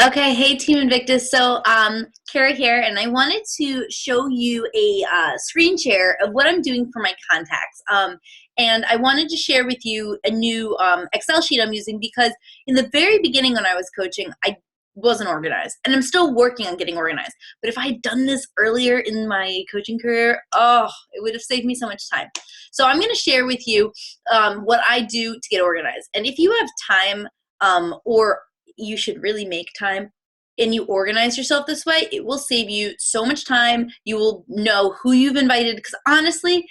Okay, hey Team Invictus. So, Kara here, and I wanted to show you a screen share of what I'm doing for my contacts. And I wanted to share with you a new Excel sheet I'm using because in the very beginning when I was coaching, I wasn't organized, and I'm still working on getting organized. But if I had done this earlier in my coaching career, oh, it would have saved me so much time. So I'm going to share with you what I do to get organized. And if you have time, or you should really make time and you organize yourself this way, it will save you so much time. You will know who you've invited, because honestly,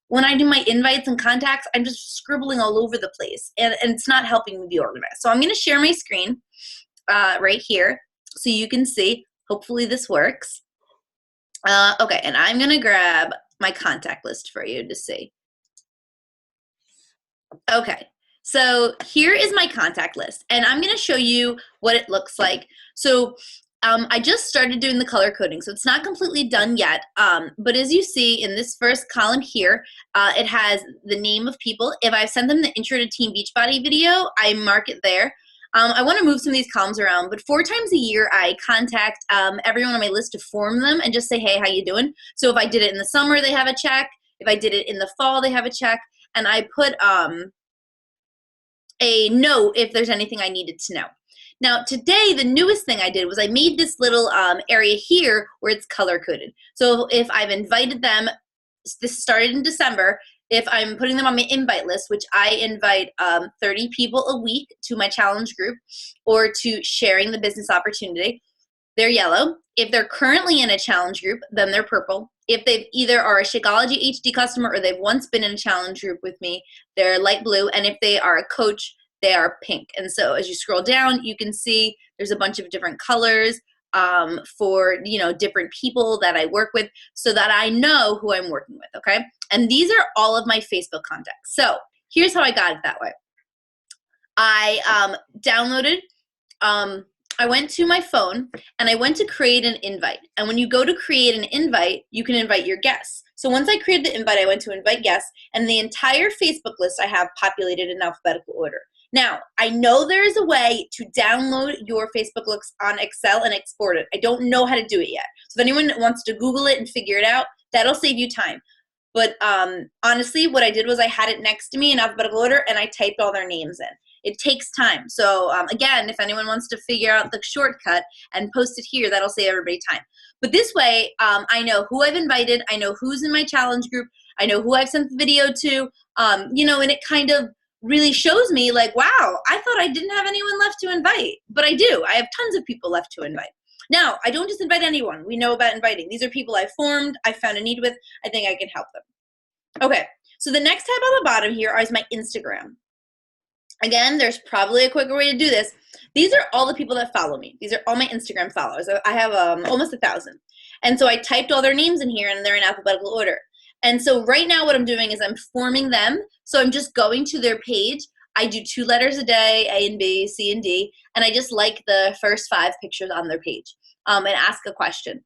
when I do my invites and contacts, I'm just scribbling all over the place, and it's not helping me be organized. So I'm going to share my screen right here so you can see. Hopefully this works. Okay, and I'm going to grab my contact list for you to see. Okay, so here is my contact list, and I'm going to show you what it looks like. So I just started doing the color coding, so it's not completely done yet, but as you see in this first column here, it has the name of people. If I've sent them the Intro to Team Beachbody video, I mark it there. I want to move some of these columns around, but 4 times a year I contact everyone on my list to form them and just say, hey, how you doing? So if I did it in the summer, they have a check. If I did it in the fall, they have a check. And I put a note if there's anything I needed to know. Now today, the newest thing I did was I made this little area here where it's color coded. So if I've invited them, this started in December, if I'm putting them on my invite list, which I invite 30 people a week to my challenge group or to sharing the business opportunity, they're yellow. If they're currently in a challenge group, then they're purple. If they either are a Shakeology HD customer or they've once been in a challenge group with me, they're light blue. And if they are a coach, they are pink. And so as you scroll down, you can see there's a bunch of different colors for different people that I work with, so that I know who I'm working with. Okay, and these are all of my Facebook contacts. So here's how I got it that way. I downloaded. I went to my phone and I went to create an invite. And when you go to create an invite, you can invite your guests. So once I created the invite, I went to invite guests, and the entire Facebook list I have populated in alphabetical order. Now, I know there is a way to download your Facebook list on Excel and export it. I don't know how to do it yet. So if anyone wants to Google it and figure it out, that'll save you time. But honestly, what I did was I had it next to me in alphabetical order, and I typed all their names in. It takes time. So again, if anyone wants to figure out the shortcut and post it here, that'll save everybody time. But this way, I know who I've invited. I know who's in my challenge group. I know who I've sent the video to, and it kind of really shows me like, wow, I thought I didn't have anyone left to invite, but I do. I have tons of people left to invite. Now, I don't just invite anyone. We know about inviting. These are people I formed, I found a need with, I think I can help them. Okay, so the next tab on the bottom here is my Instagram. Again, there's probably a quicker way to do this. These are all the people that follow me. These are all my Instagram followers. I have almost 1,000. And so I typed all their names in here, and they're in alphabetical order. And so right now what I'm doing is I'm forming them. So I'm just going to their page. I do 2 letters a day, A and B, C and D, and I just like the first 5 pictures on their page and ask a question.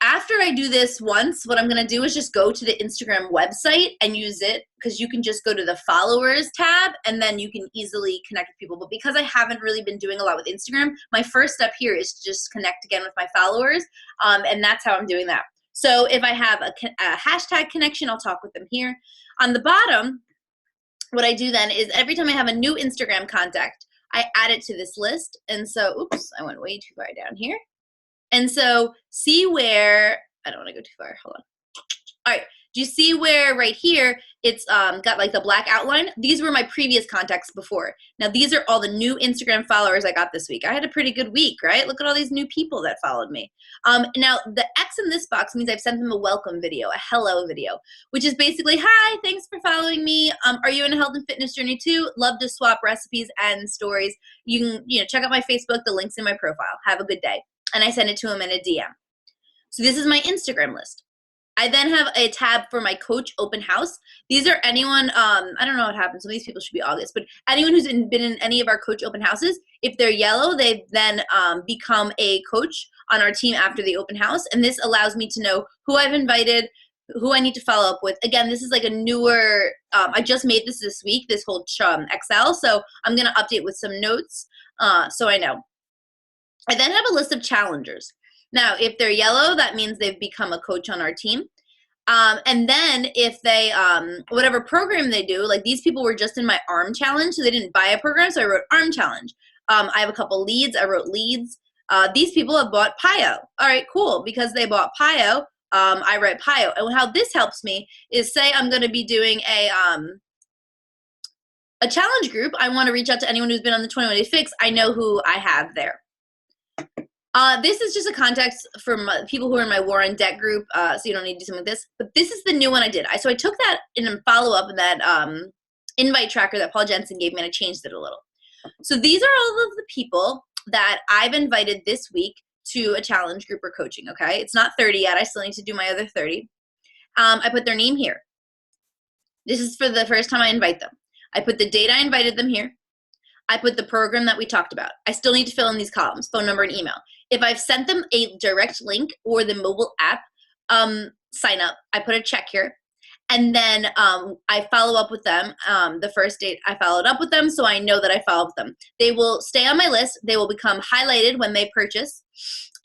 After I do this once, what I'm going to do is just go to the Instagram website and use it, because you can just go to the followers tab and then you can easily connect with people. But because I haven't really been doing a lot with Instagram, my first step here is to just connect again with my followers, and that's how I'm doing that. So if I have a hashtag connection, I'll talk with them here. On the bottom, what I do then is every time I have a new Instagram contact, I add it to this list. And so, oops, I went way too far down here. And so see where, I don't want to go too far, hold on. All right, do you see where right here it's got like the black outline? These were my previous contacts before. Now these are all the new Instagram followers I got this week. I had a pretty good week, right? Look at all these new people that followed me. Now the X in this box means I've sent them a welcome video, a hello video, which is basically, hi, thanks for following me. Are you in a health and fitness journey too? Love to swap recipes and stories. You can check out my Facebook, the link's in my profile. Have a good day. And I send it to him in a DM. So this is my Instagram list. I then have a tab for my coach open house. These are anyone, I don't know what happens, some of these people should be August, but anyone who's been in any of our coach open houses, if they're yellow, they then become a coach on our team after the open house. And this allows me to know who I've invited, who I need to follow up with. Again, this is like a newer, I just made this week, this whole Excel, so I'm gonna update with some notes. so I know. I then have a list of challengers. Now, if they're yellow, that means they've become a coach on our team. And then if they, whatever program they do, like these people were just in my ARM challenge, so they didn't buy a program, so I wrote ARM challenge. I have a couple leads, I wrote leads. These people have bought PIO. All right, cool. Because they bought PIO, I write PIO. And how this helps me is, say I'm going to be doing a challenge group. I want to reach out to anyone who's been on the 21 Day Fix. I know who I have there. This is just a context for people who are in my War on Debt group, so you don't need to do something like this. But this is the new one I did. So I took that and follow up in that invite tracker that Paul Jensen gave me, and I changed it a little. So these are all of the people that I've invited this week to a challenge group or coaching, okay? It's not 30 yet. I still need to do my other 30. I put their name here. This is for the first time I invite them. I put the date I invited them here. I put the program that we talked about. I still need to fill in these columns, phone number and email. If I've sent them a direct link or the mobile app, sign up. I put a check here. And then I follow up with them. The first date I followed up with them, so I know that I followed up with them. They will stay on my list. They will become highlighted when they purchase.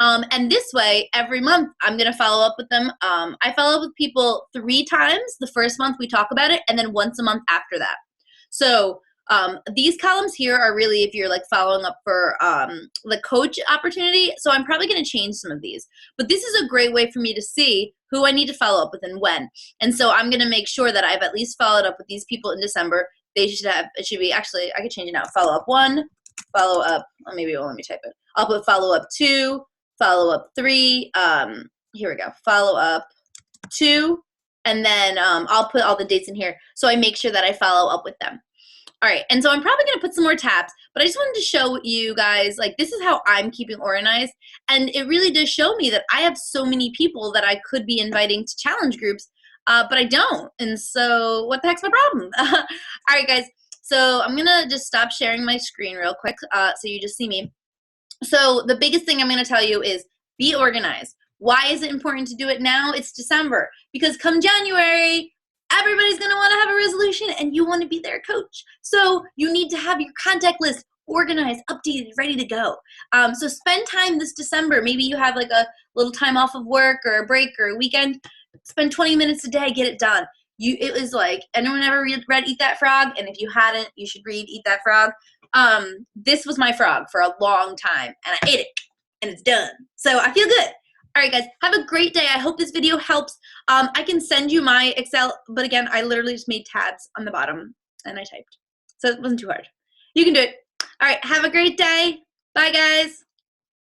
And this way, every month, I'm going to follow up with them. I follow up with people 3 times. The first month we talk about it, and then once a month after that. So these columns here are really if you're like following up for the coach opportunity. So I'm probably going to change some of these. But this is a great way for me to see who I need to follow up with and when. And so I'm going to make sure that I've at least followed up with these people in December. They should have, it should be, actually, I could change it now. Follow up 1, follow up, or maybe it won't let me type it. I'll put follow up 2, follow up 3. Here we go. Follow up 2. And then I'll put all the dates in here so I make sure that I follow up with them. All right, and so I'm probably going to put some more tabs, but I just wanted to show you guys, like, this is how I'm keeping organized, and it really does show me that I have so many people that I could be inviting to challenge groups, but I don't, and so what the heck's my problem? All right, guys, so I'm going to just stop sharing my screen real quick so you just see me. So the biggest thing I'm going to tell you is be organized. Why is it important to do it now? It's December, because come January, everybody's going to want to have a resolution and you want to be their coach. So you need to have your contact list organized, updated, ready to go. So spend time this December. Maybe you have like a little time off of work or a break or a weekend. Spend 20 minutes a day, get it done. It was like, anyone ever read Eat That Frog? And if you hadn't, you should read Eat That Frog. This was my frog for a long time and I ate it and it's done. So I feel good. All right, guys, have a great day. I hope this video helps. I can send you my Excel, but again, I literally just made tabs on the bottom and I typed. So it wasn't too hard. You can do it. All right, have a great day. Bye, guys.